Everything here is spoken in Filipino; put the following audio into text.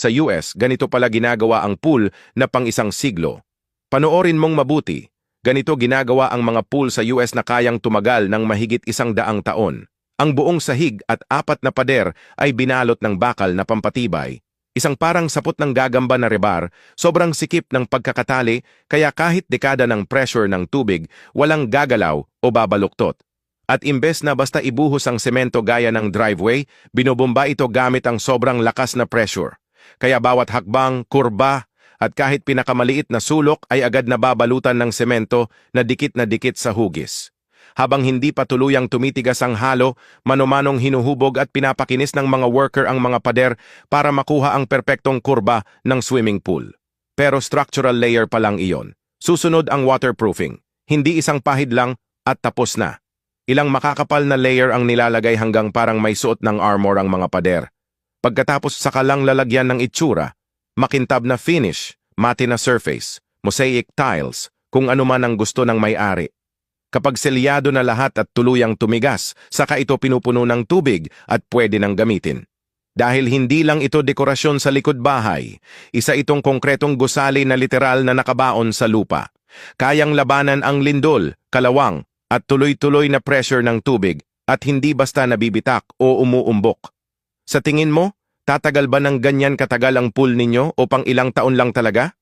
Sa US, ganito pala ginagawa ang pool na pang isang siglo. Panoorin mong mabuti. Ganito ginagawa ang mga pool sa US na kayang tumagal ng mahigit 100 taon. Ang buong sahig at 4 na pader ay binalot ng bakal na pampatibay. Isang parang sapot ng gagamba na rebar, sobrang sikip ng pagkakatali kaya kahit dekada ng pressure ng tubig, walang gagalaw o babaluktot. At imbes na basta ibuhos ang semento gaya ng driveway, binobomba ito gamit ang sobrang lakas na pressure. Kaya bawat hakbang, kurba, at kahit pinakamaliit na sulok ay agad nababalutan ng semento na dikit sa hugis. Habang hindi pa tuluyang tumitigas ang halo, manumanong hinuhubog at pinapakinis ng mga worker ang mga pader para makuha ang perpektong kurba ng swimming pool. Pero structural layer pa lang iyon. Susunod ang waterproofing. Hindi isang pahid lang at tapos na. Ilang makakapal na layer ang nilalagay hanggang parang may suot ng armor ang mga pader. Pagkatapos saka lang lalagyan ng itsura, makintab na finish, mati na surface, mosaic tiles, kung ano man ang gusto ng may-ari. Kapag selyado na lahat at tuluyang tumigas, saka ito pinupuno ng tubig at pwede nang gamitin. Dahil hindi lang ito dekorasyon sa likod bahay, isa itong konkretong gusali na literal na nakabaon sa lupa. Kayang labanan ang lindol, kalawang, at tuloy-tuloy na pressure ng tubig at hindi basta nabibitak o umuumbok. Sa tingin mo, tatagal ba ng ganyan katagal ang pool ninyo o pang ilang taon lang talaga?